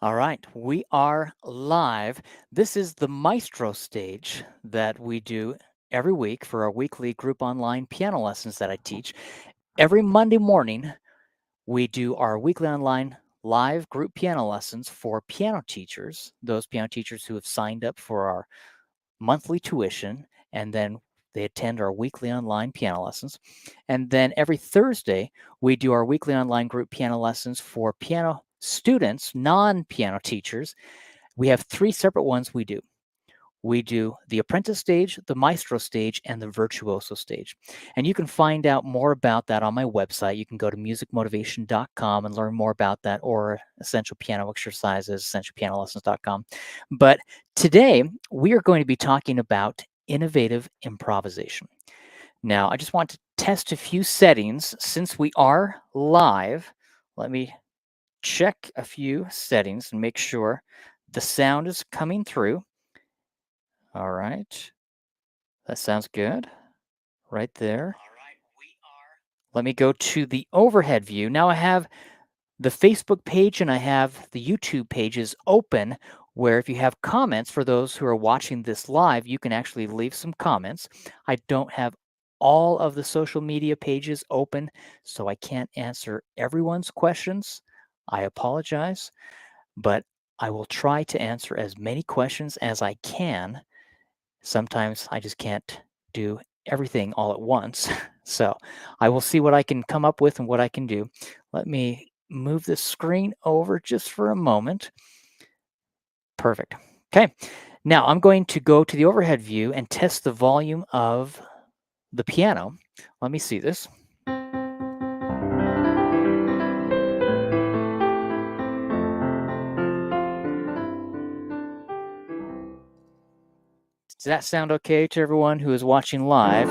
All right, we are live. This is the Maestro Stage that we do every week for our weekly group online piano lessons that I teach. Every Monday morning, we do our weekly online live group piano lessons for piano teachers, those piano teachers who have signed up for our monthly tuition, and then they attend our weekly online piano lessons. And then every Thursday, we do our weekly online group piano lessons for piano students, non-piano teachers. We have 3 separate ones we do. We do the Apprentice Stage, the Maestro Stage, and the Virtuoso Stage. And you can find out more about that on my website. You can go to musicmotivation.com and learn more about that, or Essential Piano Exercises, essentialpianolessons.com. But today, we are going to be talking about innovative improvisation. Now, I just want to test a few settings since we are live. Let me check a few settings and make sure the sound is coming through. All right. That sounds good. Right there. All right, let me go to the overhead view. Now I have the Facebook page and I have the YouTube pages open, where if you have comments for those who are watching this live, you can actually leave some comments. I don't have all of the social media pages open, so I can't answer everyone's questions. I apologize, but I will try to answer as many questions as I can. Sometimes I just can't do everything all at once. So I will see what I can come up with and what I can do. Let me move the screen over just for a moment. Perfect. Okay. Now I'm going to go to the overhead view and test the volume of the piano. Let me see this. Does that sound okay to everyone who is watching live?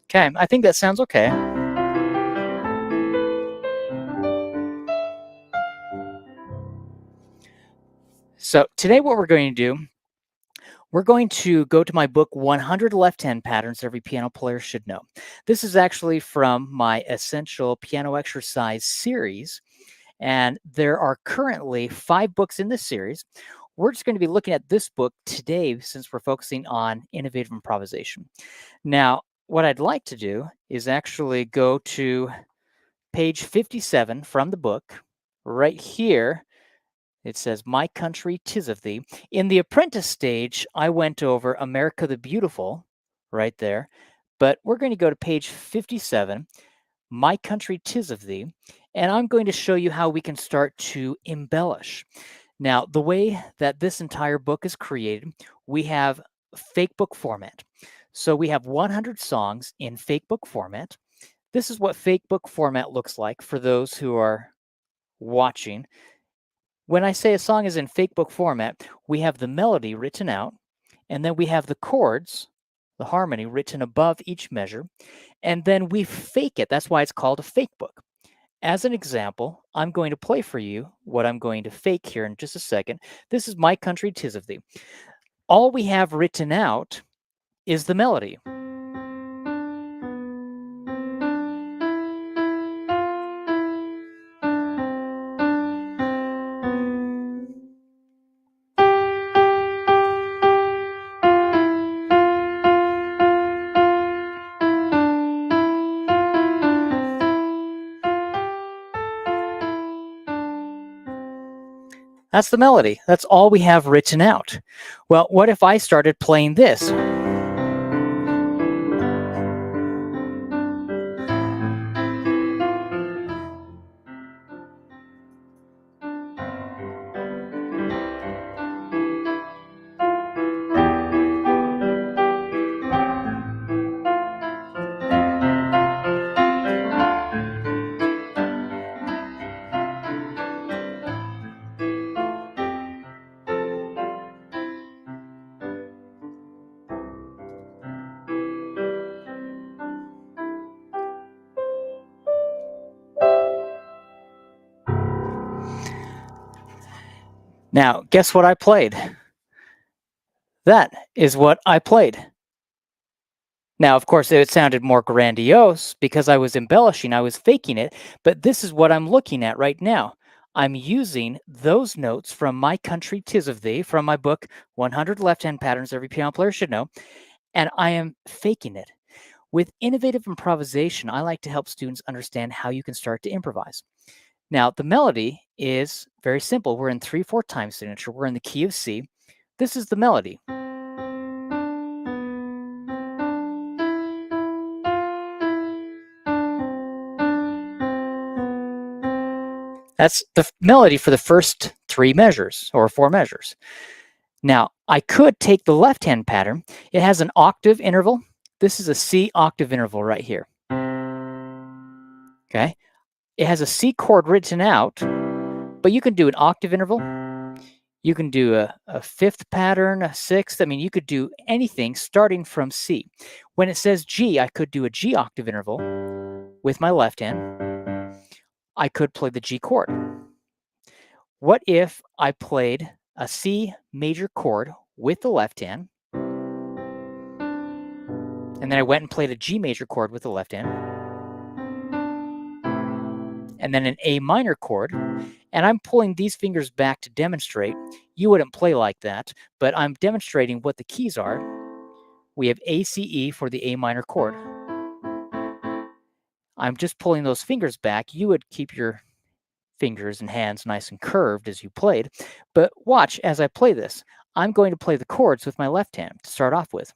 Okay, I think that sounds okay. So today what we're going to do, we're going to go to my book, 100 Left-Hand Patterns Every Piano Player Should Know. This is actually from my Essential Piano Exercise series, and there are currently 5 books in this series. We're just going to be looking at this book today since we're focusing on innovative improvisation. Now, what I'd like to do is actually go to page 57 from the book. Right here, it says, "My Country, 'Tis of Thee." In the Apprentice Stage, I went over "America the Beautiful," right there. But we're going to go to page 57, "My Country, 'Tis of Thee," and I'm going to show you how we can start to embellish. Now, the way that this entire book is created, we have fake book format. So we have 100 songs in fake book format. This is what fake book format looks like for those who are watching. When I say a song is in fake book format, we have the melody written out, and then we have the chords, the harmony, written above each measure, and then we fake it. That's why it's called a fake book. As an example, I'm going to play for you what I'm going to fake here in just a second. This is "My Country, 'Tis of Thee." All we have written out is the melody. That's the melody. That's all we have written out. Well, what if I started playing this? Now, guess what I played? That is what I played. Now, of course, it sounded more grandiose because I was embellishing, I was faking it, but this is what I'm looking at right now. I'm using those notes from My Country 'Tis of Thee, from my book, 100 Left-Hand Patterns Every Piano Player Should Know, and I am faking it. With innovative improvisation, I like to help students understand how you can start to improvise. Now, the melody is very simple. We're in 3/4 time signature. We're in the key of C. This is the melody. That's the melody for the first 3 measures or 4 measures. Now, I could take the left-hand pattern. It has an octave interval. This is a C octave interval right here. Okay? It has a C chord written out, but you can do an octave interval. You can do a fifth pattern, a sixth. I mean, you could do anything starting from C. When it says G, I could do a G octave interval with my left hand. I could play the G chord. What if I played a C major chord with the left hand, and then I went and played a G major chord with the left hand, and then an A minor chord, and I'm pulling these fingers back to demonstrate. You wouldn't play like that, but I'm demonstrating what the keys are. We have A, C, E for the A minor chord. I'm just pulling those fingers back. You would keep your fingers and hands nice and curved as you played, but watch as I play this. I'm going to play the chords with my left hand to start off with.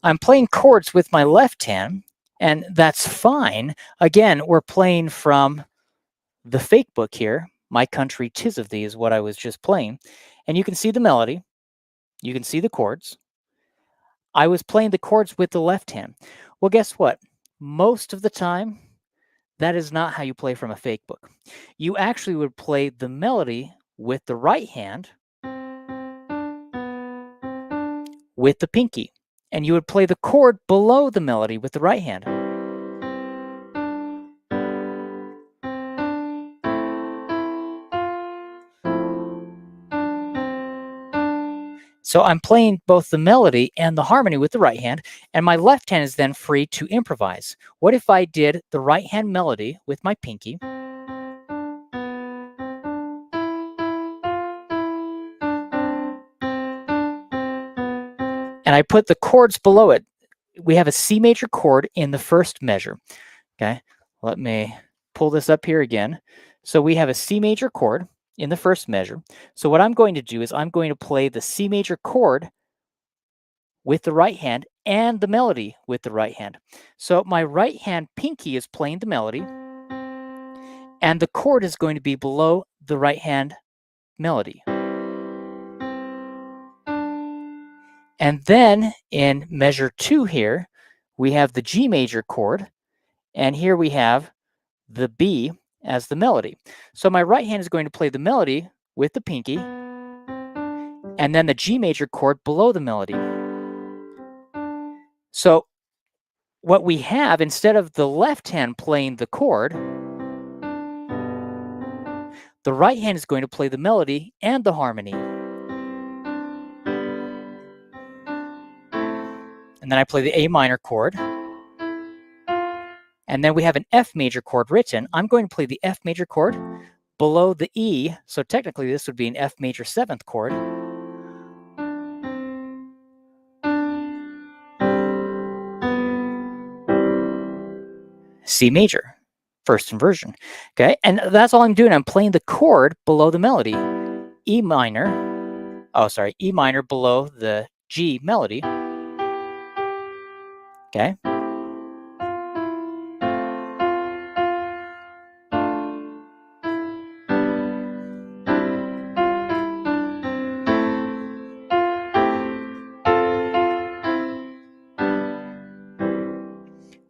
I'm playing chords with my left hand, and that's fine. Again, we're playing from the fake book here. My Country 'Tis of Thee is what I was just playing. And you can see the melody. You can see the chords. I was playing the chords with the left hand. Well, guess what? Most of the time, that is not how you play from a fake book. You actually would play the melody with the right hand with the pinky, and you would play the chord below the melody with the right hand. So I'm playing both the melody and the harmony with the right hand, and my left hand is then free to improvise. What if I did the right hand melody with my pinky? And I put the chords below it. We have a C major chord in the first measure. Okay, let me pull this up here again. So we have a C major chord in the first measure. So what I'm going to do is I'm going to play the C major chord with the right hand and the melody with the right hand. So my right hand pinky is playing the melody, and the chord is going to be below the right hand melody. And then in measure 2 here, we have the G major chord, and here we have the B as the melody. So my right hand is going to play the melody with the pinky, and then the G major chord below the melody. So what we have, instead of the left hand playing the chord, the right hand is going to play the melody and the harmony. And then I play the A minor chord. And then we have an F major chord written. I'm going to play the F major chord below the E. So technically this would be an F major 7th chord. C major, first inversion. Okay, and that's all I'm doing. I'm playing the chord below the melody. E minor, E minor below the G melody. Okay.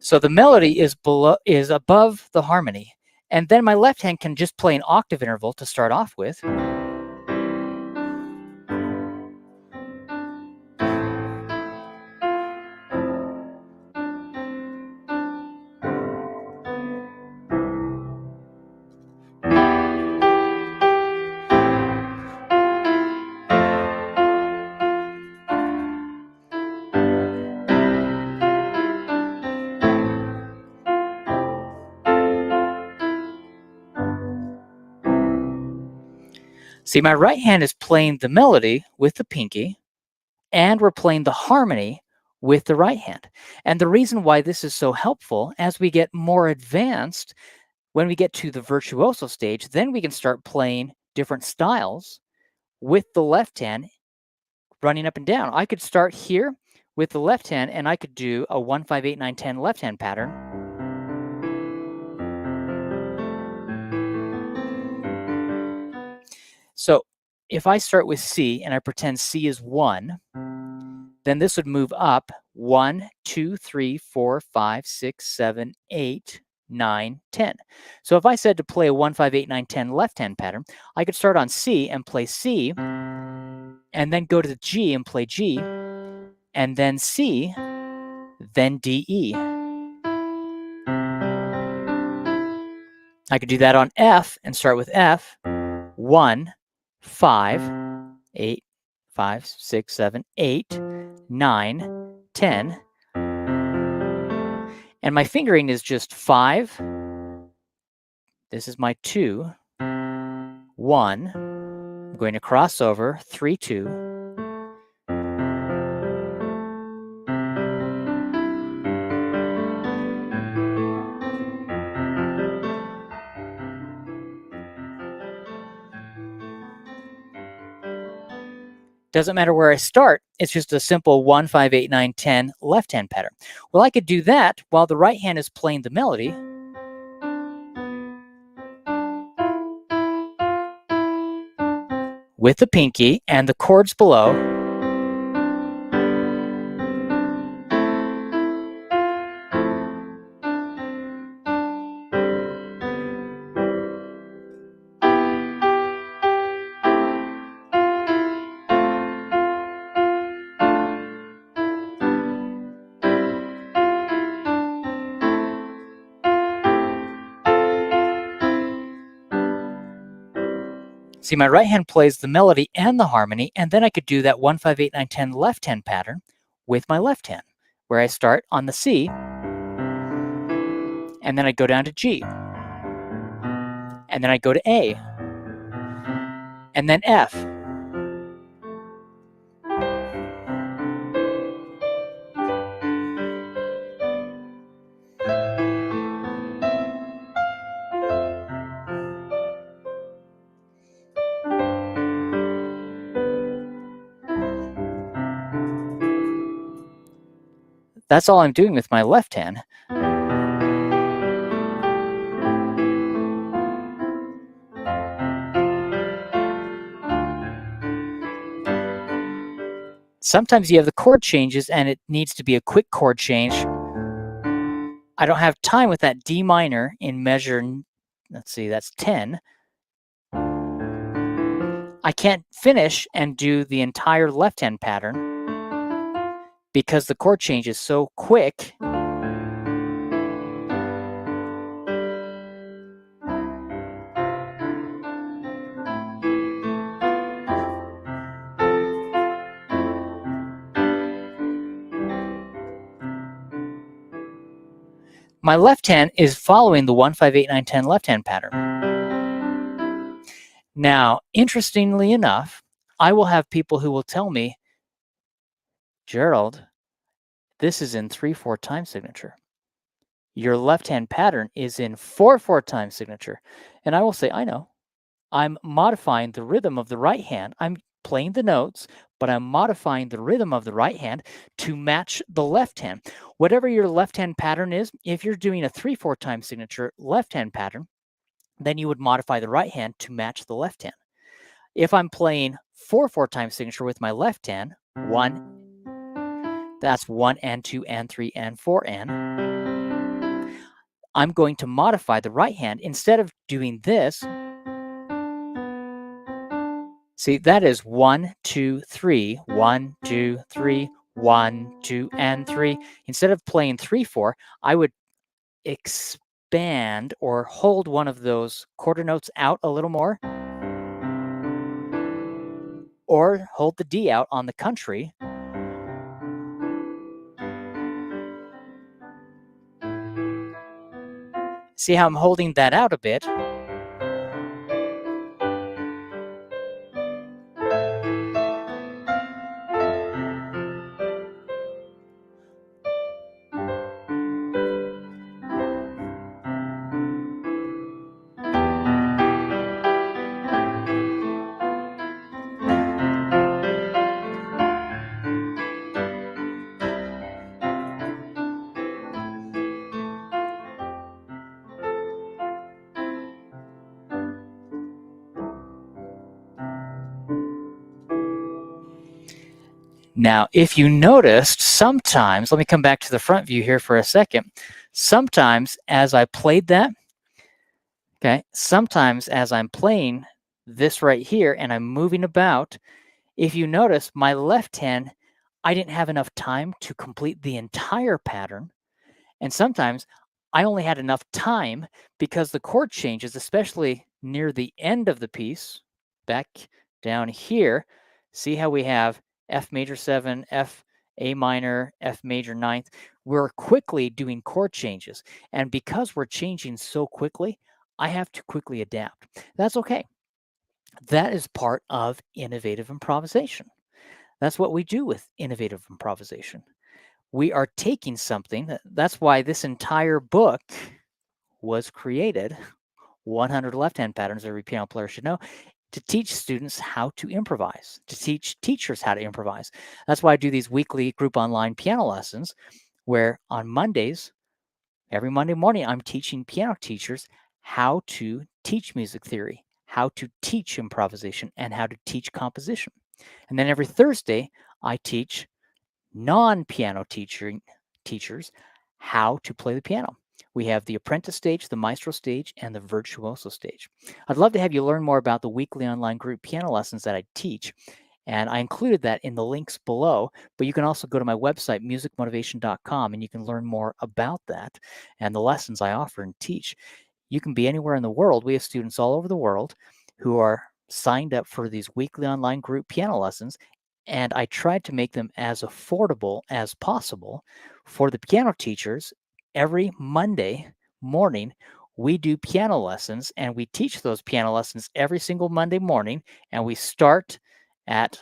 So the melody is above the harmony. And then my left hand can just play an octave interval to start off with. See, my right hand is playing the melody with the pinky, and we're playing the harmony with the right hand. And the reason why this is so helpful, as we get more advanced, when we get to the virtuoso stage, then we can start playing different styles with the left hand running up and down. I could start here with the left hand, and I could do a 1, 5, 8, 9, 10 left hand pattern. So if I start with C and I pretend C is 1, then this would move up 1, 2, 3, 4, 5, 6, 7, 8, 9, 10. So if I said to play a 1, 5, 8, 9, 10 left-hand pattern, I could start on C and play C, and then go to the G and play G, and then C, then D, E. I could do that on F and start with F, 1, 5, 8, 5, 6, 7, 8, 9, 10. And my fingering is just 5. This is my 2, 1. I'm going to cross over, 3, 2. Doesn't matter where I start. It's just a simple 1, 5, 8, 9, 10 left-hand pattern. Well, I could do that while the right hand is playing the melody. With the pinky and the chords below. See, my right hand plays the melody and the harmony, and then I could do that 1, 5, 8, 9, 10 left hand pattern with my left hand, where I start on the C, and then I go down to G, and then I go to A, and then F. That's all I'm doing with my left hand. Sometimes you have the chord changes and it needs to be a quick chord change. I don't have time with that D minor in measure, let's see, that's 10. I can't finish and do the entire left-hand pattern because the chord change is so quick. My left hand is following the 1, 5, 8, 9, 10 left-hand pattern. Now, interestingly enough, I will have people who will tell me, Gerald, this is in 3/4 time signature. Your left-hand pattern is in 4/4 time signature. And I will say, I know. I'm modifying the rhythm of the right hand. I'm playing the notes, but I'm modifying the rhythm of the right hand to match the left hand. Whatever your left hand pattern is, if you're doing a 3/4 time signature left hand pattern, then you would modify the right hand to match the left hand. If I'm playing 4/4 time signature with my left hand, 1, that's 1 and 2 and 3 and 4 and. I'm going to modify the right hand. Instead of doing this, see, that is 1, 2, 3, 1, 2, 3, 1, 2, and 3. Instead of playing 3, 4, I would expand or hold one of those quarter notes out a little more, or hold the D out on the country. See how I'm holding that out a bit? Now, if you noticed, sometimes, let me come back to the front view here for a second. Sometimes as I played that, okay, sometimes as I'm playing this right here and I'm moving about, if you notice my left hand, I didn't have enough time to complete the entire pattern. And sometimes I only had enough time because the chord changes, especially near the end of the piece, back down here. See how we have F major 7, F, A minor, F major ninth. We're quickly doing chord changes. And because we're changing so quickly, I have to quickly adapt. That's okay. That is part of innovative improvisation. That's what we do with innovative improvisation. We are taking something, that's why this entire book was created, 100 left-hand patterns every piano player should know, to teach students how to improvise, to teach teachers how to improvise. That's why I do these weekly group online piano lessons, where on Mondays, every Monday morning, I'm teaching piano teachers how to teach music theory, how to teach improvisation, and how to teach composition. And then every Thursday, I teach non-piano teachers how to play the piano. We have the Apprentice Stage, the Maestro Stage, and the Virtuoso Stage. I'd love to have you learn more about the weekly online group piano lessons that I teach, and I included that in the links below, but you can also go to my website, musicmotivation.com, and you can learn more about that and the lessons I offer and teach. You can be anywhere in the world. We have students all over the world who are signed up for these weekly online group piano lessons, and I tried to make them as affordable as possible for the piano teachers. Every Monday morning, we do piano lessons, and we teach those piano lessons every single Monday morning, and we start at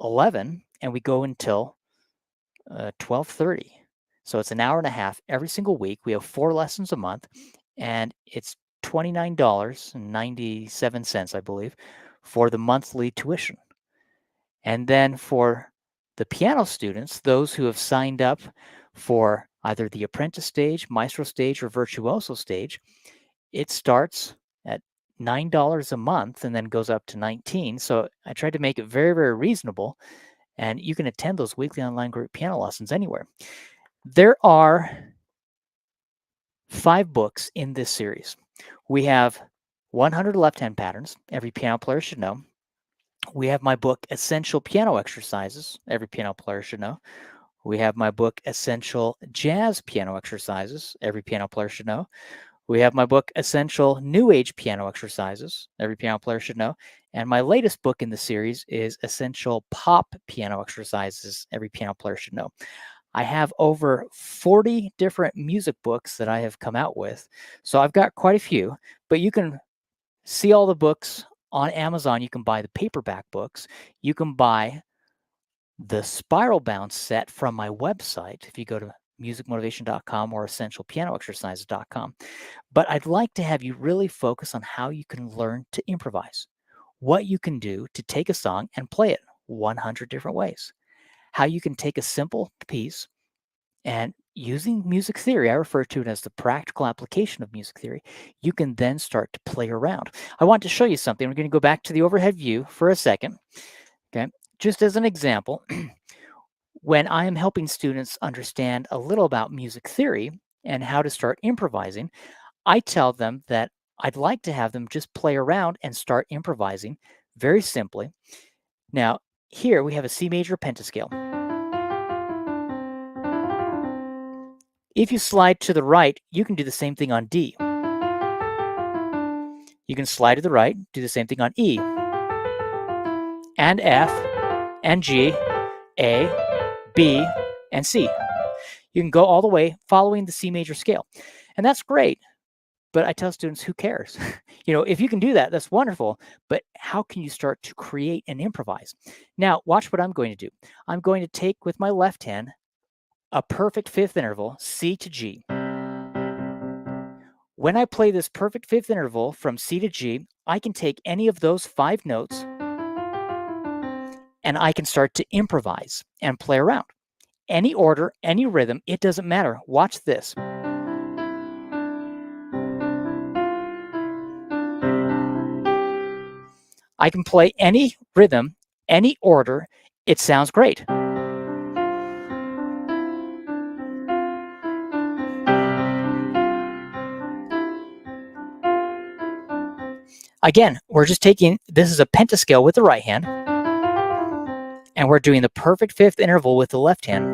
11 and we go until 12:30. So it's an hour and a half every single week. We have 4 lessons a month, and it's $29.97, I believe, for the monthly tuition. And then for the piano students, those who have signed up for either the Apprentice Stage, Maestro Stage, or Virtuoso Stage, it starts at $9 a month and then goes up to 19. So I tried to make it very, very reasonable, and you can attend those weekly online group piano lessons anywhere. There are 5 books in this series. We have 100 left-hand patterns every piano player should know. We have my book, Essential Piano Exercises, every piano player should know. We have my book, Essential Jazz Piano Exercises, every piano player should know. We have my book, Essential New Age Piano Exercises, every piano player should know. And my latest book in the series is Essential Pop Piano Exercises, every piano player should know. I have over 40 different music books that I have come out with. So I've got quite a few, but you can see all the books on Amazon. You can buy the paperback books. You can buy the spiral bound set from my website if you go to musicmotivation.com or essentialpianoexercises.com. But I'd like to have you really focus on how you can learn to improvise, what you can do to take a song and play it 100 different ways, how you can take a simple piece and using music theory, I refer to it as the practical application of music theory, you can then start to play around. I want to show you something. We're going to go back to the overhead view for a second. Okay, just as an example, when I am helping students understand a little about music theory, and how to start improvising, I tell them that I'd like to have them just play around and start improvising very simply. Now, here we have a C major pentascale. If you slide to the right, you can do the same thing on D. You can slide to the right, do the same thing on E, and F, and G, A, B, and C. You can go all the way following the C major scale. And that's great. But I tell students, who cares? If you can do that, that's wonderful. But how can you start to create and improvise? Now, watch what I'm going to do. I'm going to take with my left hand a perfect fifth interval, C to G. When I play this perfect fifth interval from C to G, I can take any of those 5 notes and I can start to improvise and play around. Any order, any rhythm, it doesn't matter. Watch this. I can play any rhythm, any order. It sounds great. Again, we're just taking, this is a pentascale with the right hand, and we're doing the perfect fifth interval with the left hand.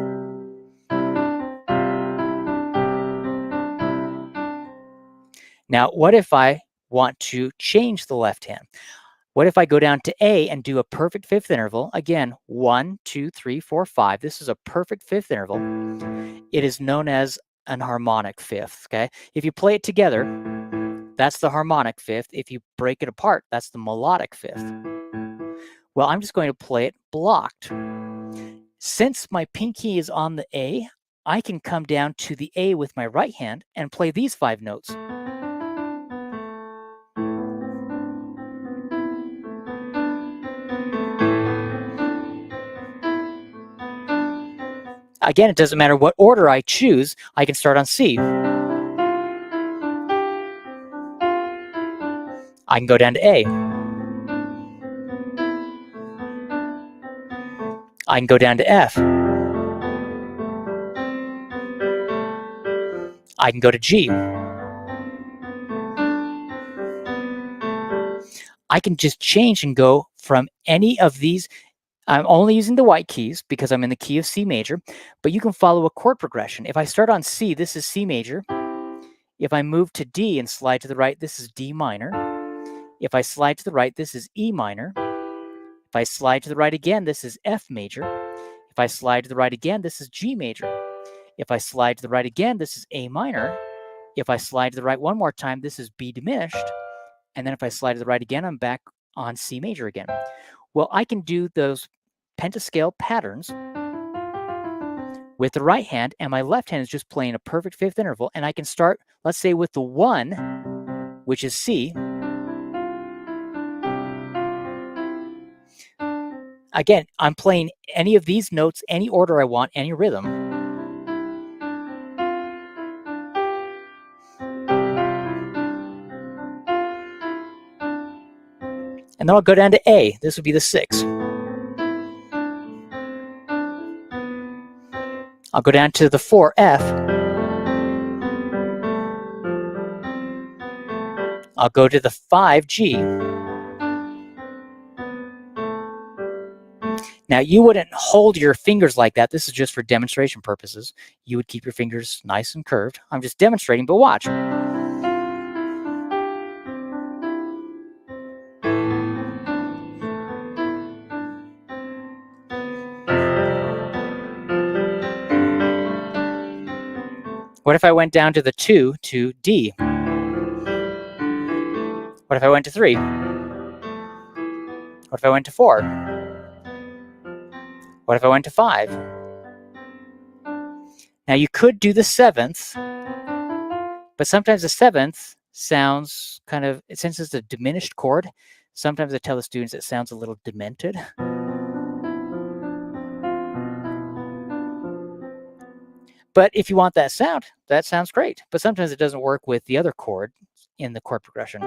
Now, what if I want to change the left hand? What if I go down to A and do a perfect fifth interval? Again, 1, 2, 3, 4, 5. This is a perfect fifth interval. It is known as an harmonic fifth, okay? If you play it together, that's the harmonic fifth. If you break it apart, that's the melodic fifth. Well, I'm just going to play it blocked. Since my pinky is on the A, I can come down to the A with my right hand and play these 5 notes. Again, it doesn't matter what order I choose. I can start on C. I can go down to A. I can go down to F. I can go to G. I can just change and go from any of these. I'm only using the white keys because I'm in the key of C major, but you can follow a chord progression. If I start on C, this is C major. If I move to D and slide to the right, this is D minor. If I slide to the right, this is E minor. If I slide to the right again, this is F major. If I slide to the right again, this is G major. If I slide to the right again, this is A minor. If I slide to the right one more time, this is B diminished. And then if I slide to the right again, I'm back on C major again. Well, I can do those pentascale patterns with the right hand, and my left hand is just playing a perfect fifth interval. And I can start, let's say, with the 1, which is C. Again, I'm playing any of these notes, any order I want, any rhythm. And then I'll go down to A. This would be the 6. I'll go down to the 4, F. I'll go to the 5, G. Now, you wouldn't hold your fingers like that. This is just for demonstration purposes. You would keep your fingers nice and curved. I'm just demonstrating, but watch. What if I went down to the 2 to D? What if I went to 3? What if I went to 4? What if I went to 5? Now, you could do the 7th, but sometimes the 7th sounds kind of, since it's a diminished chord, sometimes I tell the students it sounds a little demented. But if you want that sound, that sounds great. But sometimes it doesn't work with the other chord in the chord progression.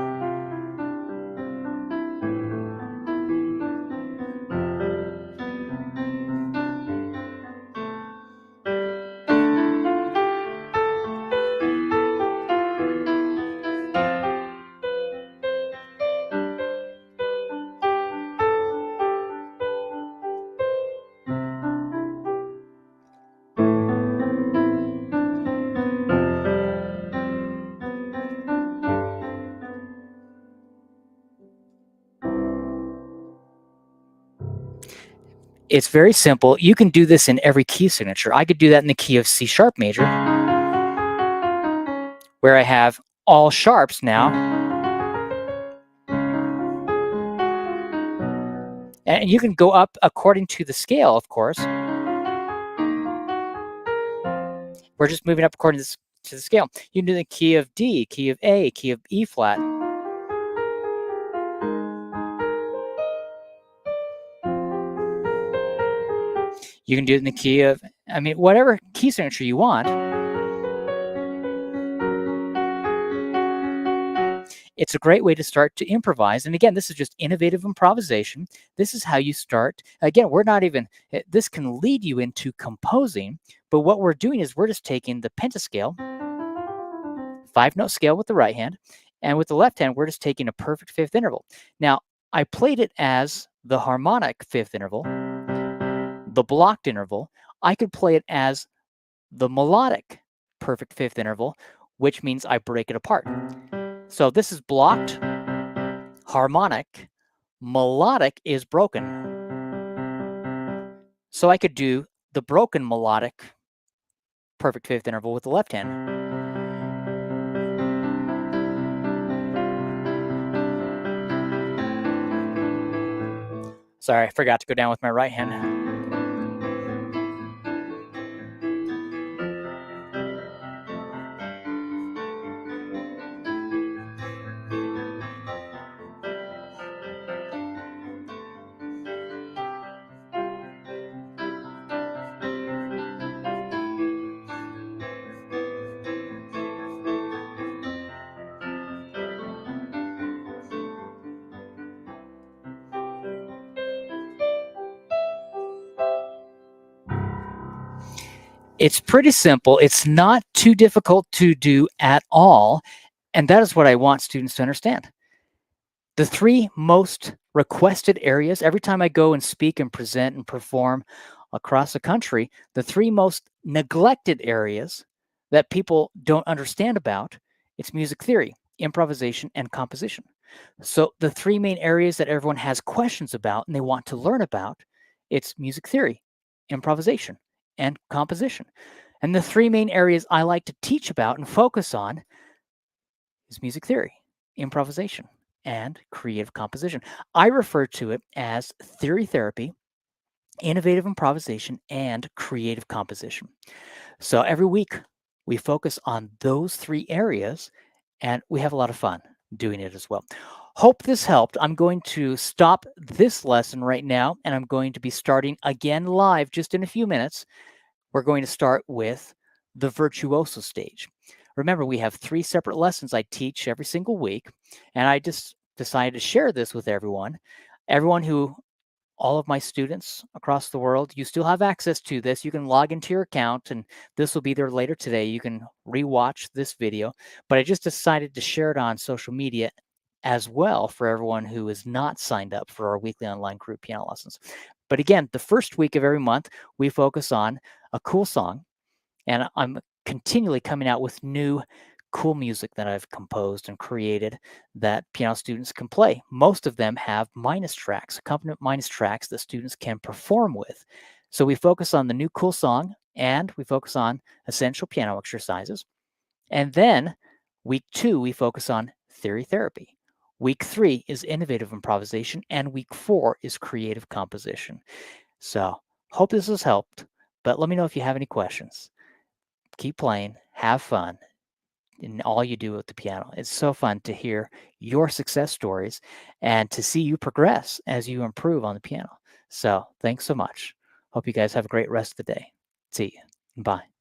It's very simple. You can do this in every key signature. I could do that in the key of C sharp major, where I have all sharps now. And you can go up according to the scale, of course. We're just moving up according to the scale. You can do the key of D, key of A, key of E flat. You can do it in the key of, I mean, whatever key signature you want. It's a great way to start to improvise. And again, this is just innovative improvisation. This is how you start. Again, we're not even, this can lead you into composing, but what we're doing is we're just taking the pentascale, 5-note scale with the right hand, and with the left hand, we're just taking a perfect fifth interval. Now, I played it as the harmonic fifth interval, the blocked interval. I could play it as the melodic perfect fifth interval, which means I break it apart. So this is blocked, harmonic, melodic is broken. So I could do the broken melodic perfect fifth interval with the left hand. Sorry, I forgot to go down with my right hand. It's pretty simple. It's not too difficult to do at all. And that is what I want students to understand. The 3 most requested areas, every time I go and speak and present and perform across the country, the 3 most neglected areas that people don't understand about, it's music theory, improvisation, and composition. So the 3 main areas that everyone has questions about and they want to learn about, it's music theory, improvisation, and composition. And the 3 main areas I like to teach about and focus on is music theory, improvisation, and creative composition. I refer to it as theory therapy, innovative improvisation, and creative composition. So every week we focus on those 3 areas and we have a lot of fun doing it as well. Hope this helped. I'm going to stop this lesson right now and I'm going to be starting again live just in a few minutes. We're going to start with the Virtuoso Stage. Remember, we have 3 separate lessons I teach every single week, and I just decided to share this with everyone. All of my students across the world, you still have access to this. You can log into your account, and this will be there later today. You can rewatch this video, but I just decided to share it on social media as well for everyone who is not signed up for our weekly online group piano lessons. But again, the first week of every month, we focus on a cool song, and I'm continually coming out with new cool music that I've composed and created that piano students can play. Most of them have minus tracks, accompaniment minus tracks that students can perform with. So we focus on the new cool song and we focus on essential piano exercises. And then week 2, we focus on theory therapy. Week 3 is innovative improvisation, and week 4 is creative composition. So hope this has helped, but let me know if you have any questions. Keep playing, have fun in all you do with the piano. It's so fun to hear your success stories and to see you progress as you improve on the piano. So thanks so much. Hope you guys have a great rest of the day. See you. Bye.